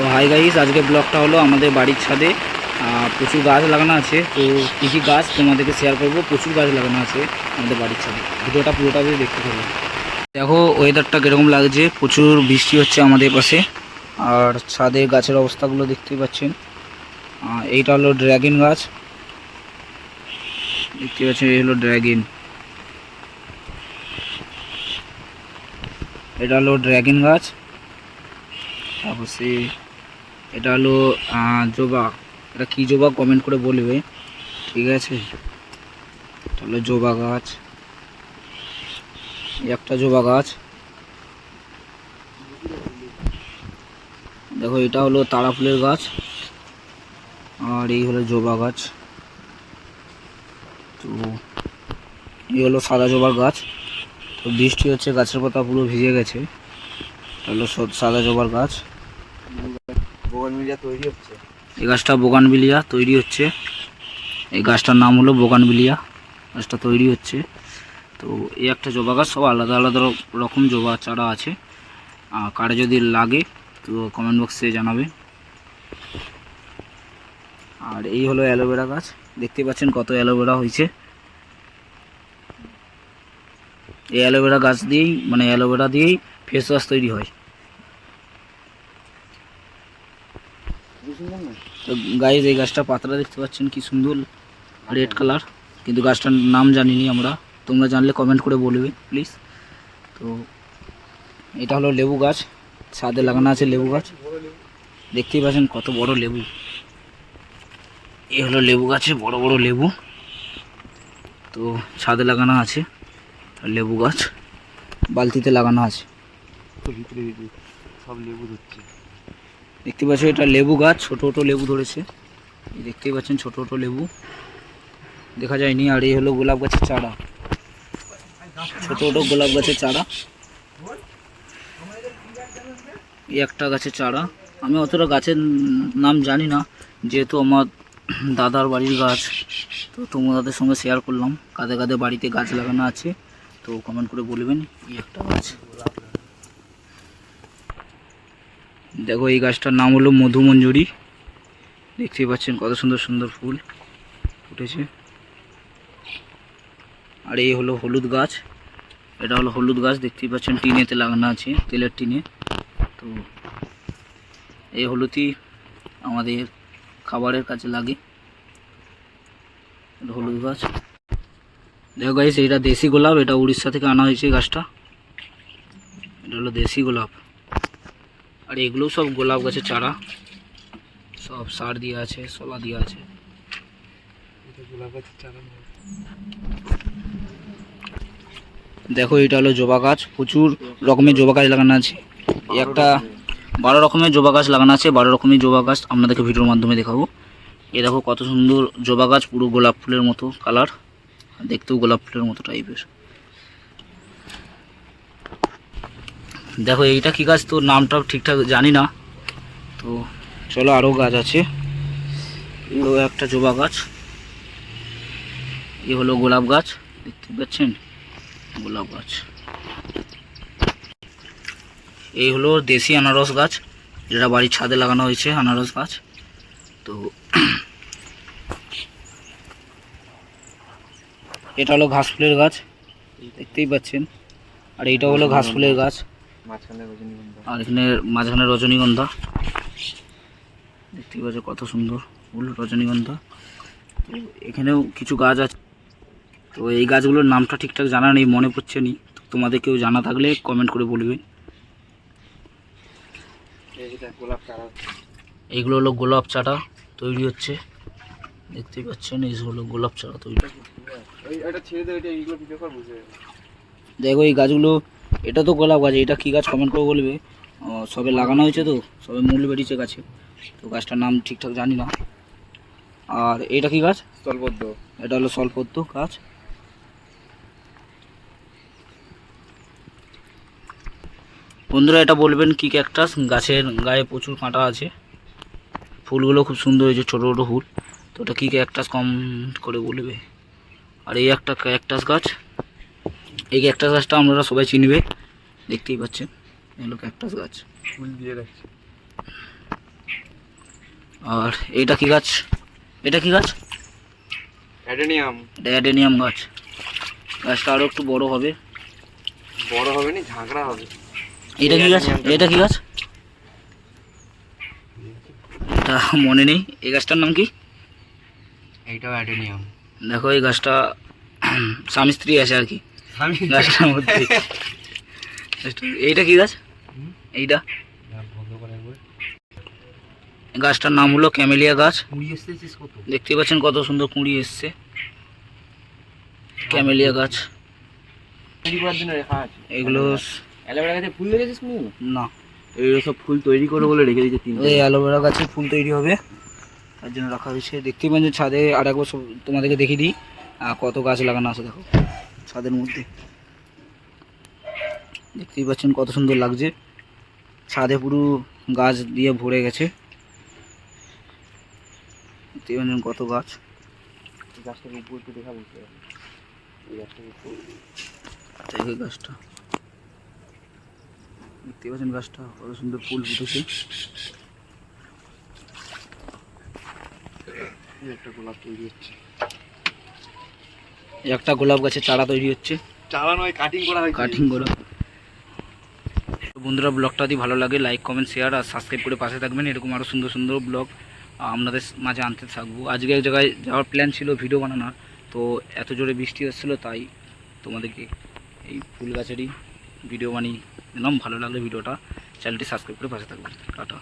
তো hi guys, আজকে ব্লগটা হলো আমাদের বাড়ির ছাদে প্রচুর গাছ লাগানো আছে। তো কী কী গাছ তোমাদেরকে শেয়ার করব। প্রচুর গাছ লাগানো আছে আমাদের বাড়ির ছাদে, ভিডিওটা পুরোটা দিয়ে দেখতে থাকো। দেখো ওয়েদারটা কীরকম লাগছে, প্রচুর বৃষ্টি হচ্ছে আমাদের পাশে। আর ছাদে গাছের অবস্থাগুলো দেখতেই পাচ্ছেন। এইটা হলো ড্রাগন গাছ, দেখতে পাচ্ছেন, এই হলো ড্রাগন। এটা হলো ড্রাগন গাছ। তারপর এটা হলো জবা। এটা কী জবা কমেন্ট করে বলবে, ঠিক আছে। এটা হলো জবা গাছ, একটা জবা গাছ। দেখো এটা হলো তারা ফুলের গাছ, আর এই হলো জবা গাছ। তো এই হলো সাদা জবার গাছ। তো বৃষ্টি হচ্ছে, গাছের পাতা পুরো ভিজে গেছে। এটা হলো সাদা জবার গাছ। বোগানভিলিয়া তৈরি হচ্ছে। এই গাছটা বোগানভিলিয়া তৈরি হচ্ছে। এই গাছটার নাম হলো বোগানভিলিয়া, গাছটা তৈরি হচ্ছে। তো এই একটা জবা গাছ, সব আলাদা আলাদা রকম জবা চারা আছে। কারে যদি লাগে তো কমেন্ট বক্সে জানাবে। আর এই হলো অ্যালোভেরা গাছ, দেখতে পাচ্ছেন কত অ্যালোভেরা হয়েছে। এই অ্যালোভেরা গাছ দিয়েই, মানে অ্যালোভেরা দিয়েই ফেস ওয়াশ তৈরি হয়। তো গাইজ, এই গাছটা পাতাটা দেখতে পাচ্ছেন কি সুন্দর রেড কালার, কিন্তু গাছটার নাম জানিনি আমরা। তোমরা জানলে কমেন্ট করে বলবে প্লিজ। তো এটা হলো লেবু গাছ, ছাদে লাগানো আছে লেবু গাছ, দেখতেই পাচ্ছেন কত বড় লেবু। এই হলো লেবু গাছে বড় বড় লেবু। তো ছাদে লাগানো আছে লেবু গাছ, বালতিতে লাগানো আছে। সব লেবু ধরছে, দেখতে পাচ্ছেন এটা লেবু গাছ, ছোট ছোট লেবু ধরেছে, দেখতেই পাচ্ছেন ছোট ছোট লেবু দেখা যায়নি। আর এই হলো গোলাপ গাছের চারা, ছোট ছোট গোলাপ গাছের চারা। এই একটা গাছের চারা। আমি অতটা গাছের নাম জানি না, যেহেতু আমার দাদার বাড়ির গাছ, তো তোমাদের সঙ্গে শেয়ার করলাম। কাদের কাদের বাড়িতে গাছ লাগানো আছে তো কমেন্ট করে বলবেন। এই একটা গাছ, দেখো এই গাছটার নাম হলো মধুমঞ্জুরি, দেখতেই পাচ্ছেন কত সুন্দর সুন্দর ফুল ফুটেছে। আর এই হলো হলুদ গাছ, এটা হলো হলুদ গাছ, দেখতেই পাচ্ছেন টিনেতে লাগানো আছে, তেলের টিনে। তো এই হলুদই আমাদের খাবারের কাজে লাগে। এটা হলুদ গাছ। দেখো গাইস, এটা দেশি গোলাপ, এটা উড়িষ্যা থেকে আনা হয়েছে গাছটা। এটা হলো দেশি গোলাপ। আর এগুলো সব গোলাপ গাছের চারা, সব সার দিয়ে আছে, সলা দিয়ে আছে। দেখো এটা হলো জবা গাছ, প্রচুর রকমের জবা গাছ লাগানো আছে। একটা 12 রকমের জবা গাছ লাগানো আছে, 12 রকমের জবা গাছ আপনাদেরকে ভিডিওর মাধ্যমে দেখাবো। এ দেখো কত সুন্দর জবা গাছ, পুরো গোলাপ ফুলের মতো কালার, দেখতেও গোলাপ ফুলের মতো টাইপের। দেখো এইটা কি গাছ, তো নামটা ঠিকঠাক জানি না। তো চলো, আরও গাছ আছে। এগুলো একটা জবা গাছ, এ হলো গোলাপ গাছ, দেখতে পাচ্ছেন গোলাপ গাছ। এই হলো দেশি আনারস গাছ, যেটা বাড়ির ছাদে লাগানো হয়েছে আনারস গাছ। তো এটা হলো ঘাস ফুলের গাছ, দেখতেই পাচ্ছেন। আর এইটা হলো ঘাস ফুলের গাছ, আর এখানে মাঝখানে রজনীগন্ধা, দেখতেই পাচ্ছেন কত সুন্দর ফুল রজনীগন্ধা। তো এখানেও কিছু গাছ আছে। তো এই গাছগুলোর নামটা ঠিকঠাক জানা নেই, মনে পড়ছে নি। তোমাদের কেউ জানা থাকলে কমেন্ট করে বলবে। এইগুলো হলো গোলাপ চারা তৈরি হচ্ছে, দেখতেই পাচ্ছেন এই হলো গোলাপ চারা তৈরি। দেখো এই গাছগুলো, এটা তো গোলাপ গাছ, এটা কি গাছ কমেন্ট করে বলবে। সবে লাগানো হয়েছে, তো সবে মূল বেরিয়েছে গাছে, তো গাছটার নাম ঠিকঠাক জানি না। আর এটা কি গাছ? স্থলপদ্ম। এটা হলো স্থলপদ্ম গাছ। বন্ধুরা এটা বলবেন কি ক্যাকটাস, গাছের গায়ে প্রচুর কাঁটা আছে, ফুলগুলো খুব সুন্দর হয়েছে, ছোটো ছোটো ফুল। তো ওটা কী ক্যাকটাস কমেন্ট করে বলবে। আর এই একটা ক্যাকটাস গাছ, এই ক্যাকটাস গাছটা আপনারা সবাই চিনবে, দেখতেই পাচ্ছেন এগুলো ক্যাকটাস গাছ, ফুল দিয়ে রাখছে। আর এইটা কি গাছ? এটা কি গাছ? অ্যাডেনিয়াম। এটা অ্যাডেনিয়াম গাছ। গাছটা আরও একটু বড় হবে। বড় হবে না, ঝাঁকড়া হবে। এটা কি গাছ? এটা কি গাছ? এটা মনে নেই। এই গাছটার নাম কি? এইটাও অ্যাডেনিয়াম। দেখো এই গাছটা স্বামী স্ত্রী আছে আর কি গাছটার মধ্যে। এইটা কি গাছ? এইটা গাছটার নাম হলো ক্যামেলিয়া গাছ। কুড়ি এসেছিস কত? দেখতে পাচ্ছেন কত সুন্দর কুঁড়ি এসছে। ক্যামেলিয়া গাছ তৈরি করার জন্য রেখা আছে এগুলো। অ্যালোভেরা গাছে ফুল দেখেছিস কোনো? না, এইগুলো সব ফুল তৈরি করে বলে রেখে দিয়েছে তিনটে। এই অ্যালোভেরা গাছে ফুল তৈরি হবে তার জন্য রাখা হয়েছে। দেখতেই পাচ্ছেন ছাদে আর একবার তোমাদেরকে দেখিয়ে দিই কত গাছ লাগানো আছে। দেখো ছাদের মধ্যে দেখতেই পাচ্ছেন কত সুন্দর লাগছে। ছাদে পুরো গাছ দিয়ে ভরে গেছে। দেখতেই পাচ্ছেন কত গাছ। গাছটার উপর একটু দেখা বলতে হবে। এই গাছটার উপর এই গাছটা দেখতেই পাচ্ছেন গাছটা কত সুন্দর ফুল ফুটেছে। একটা গোলাপ তৈরি হচ্ছে। একটা গোলাপ গাছের চারা তৈরি হচ্ছে। চারা নয়, কাটিং করা হয়েছে। কাটিং করা। তো বন্ধুরা ব্লগটা যদি ভালো লাগে লাইক কমেন্ট শেয়ার আর সাবস্ক্রাইব করে পাশে থাকবেন। এরকম আরও সুন্দর সুন্দর ব্লগ আপনাদের মাঝে আনতে থাকবো। আজকে এক জায়গায় যাওয়ার প্ল্যান ছিল ভিডিও বানানোর, তো এত জোরে বৃষ্টি হচ্ছিলো তাই তোমাদেরকে এই ফুল গাছেরই ভিডিও বানিয়ে দিলাম। ভালো লাগলে ভিডিওটা চ্যানেলটি সাবস্ক্রাইব করে পাশে থাকবেন। টাটা।